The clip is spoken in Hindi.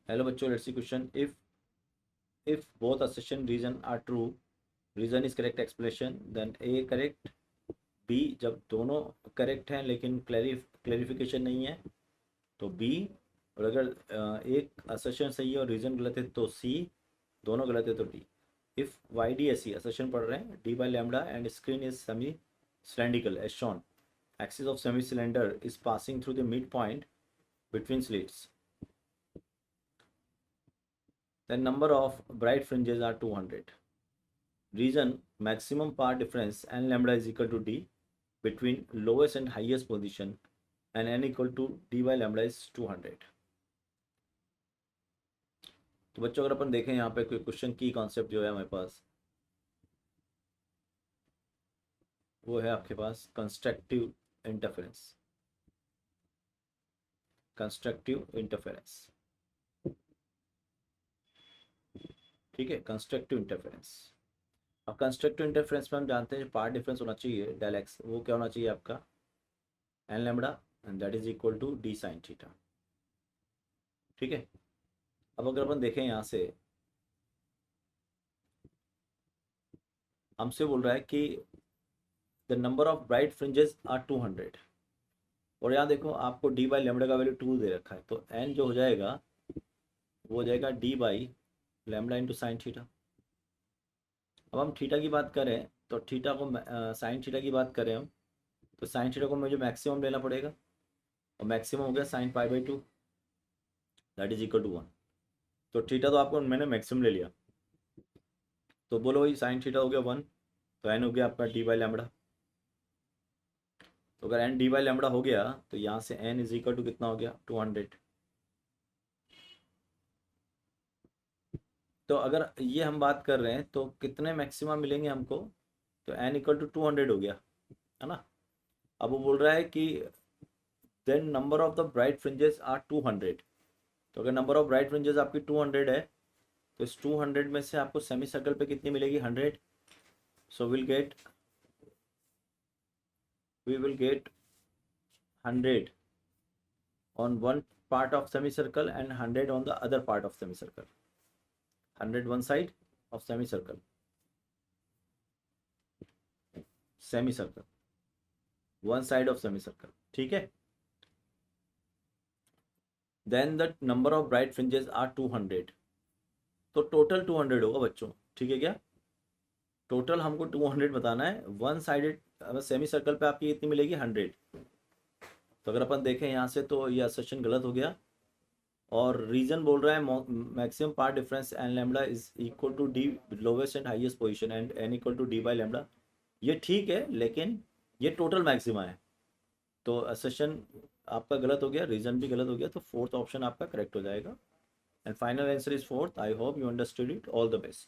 हेलो बच्चों, let's see question. If both assertion reason are true, reason is correct explanation, then A correct. B जब दोनों करेक्ट हैं लेकिन क्लैरिफिकेशन नहीं है तो B. और अगर एक असर्शन सही है और रीजन गलत है तो C. दोनों गलत है तो D. If Y D S C assertion पढ़ रहे हैं D by lambda and screen is semi cylindrical as shown. Axis of semi cylinder is passing through the midpoint between slits. The number of bright fringes are 200. Reason maximum power difference n lambda is equal to D between lowest and highest position and n equal to D by lambda is 200. तो बच्चों अगर अपन देखें यहाँ पे कोई क्वेश्चन की कॉन्सेप्ट जो है हमारे पास वो है आपके पास कंस्ट्रक्टिव इंटरफेरेंस. कंस्ट्रक्टिव इंटरफेरेंस, ठीक है. Constructive interference. अब कंस्ट्रक्टिव इंटरफेरेंस में हम जानते हैं पार्ट डिफरेंस होना चाहिए डेल एक्स. वो क्या होना चाहिए आपका N lambda and that is equal to D sine theta. ठीक है. अब अगर अपन देखें यहाँ से हमसे बोल रहा है कि the number of bright fringes are 200 और यहाँ देखो आपको डी बाई लेमडा का वैल्यू 2 दे रखा है तो एन जो हो जाएगा वो हो जाएगा D by lambda into sine theta. अब हम थीटा की बात करें तो थीटा को साइन थीटा की बात करें हम तो साइन थीटा को मुझे मैक्सिमम लेना पड़ेगा और मैक्सिमम हो गया sine pi by 2 that is equal to 1. तो थीटा तो आपको मैंने मैक्सिमम ले लिया तो बोलो भाई साइन थीटा हो गया 1 तो एन हो गया आपका डी बाई लैम्बडा. तो अगर एन डी बाई लैम्बडा हो गया तो यहाँ से एन इज इक्वल टू कितना हो गया 200. तो अगर ये हम बात कर रहे हैं तो कितने मैक्सिमम मिलेंगे हमको तो एन इक्वल टू 200 हो गया है ना. अब वो बोल रहा है कि then number of the bright fringes are 200. तो अगर नंबर ऑफ ब्राइट फ्रिंजेस आपकी 200 है तो इस 200 में से आपको सेमी सर्कल पे कितनी मिलेगी 100. सो we will get 100 on one part of semicircle and 100 on the other part of semicircle. 100 one side of semicircle. Semicircle. One side of semicircle. ठीक है. Then the number of bright fringes are 200. तो टोटल 200 होगा बच्चों. ठीक है क्या. टोटल हमको 200 बताना है. वन साइडेड सेमी सर्कल पे आपकी कितनी मिलेगी 100. तो अगर अपन देखें यहाँ से तो ये असर्शन गलत हो गया और रीजन बोल रहा है maximum path difference N lambda is equal to D lowest and highest position and N equal to D by lambda. ये ठीक है लेकिन ये टोटल मैक्सिमा है तो असर्शन आपका गलत हो गया, रीजन भी गलत हो गया. तो फोर्थ ऑप्शन आपका करेक्ट हो जाएगा and final answer is fourth. I hope you understood it. All the best.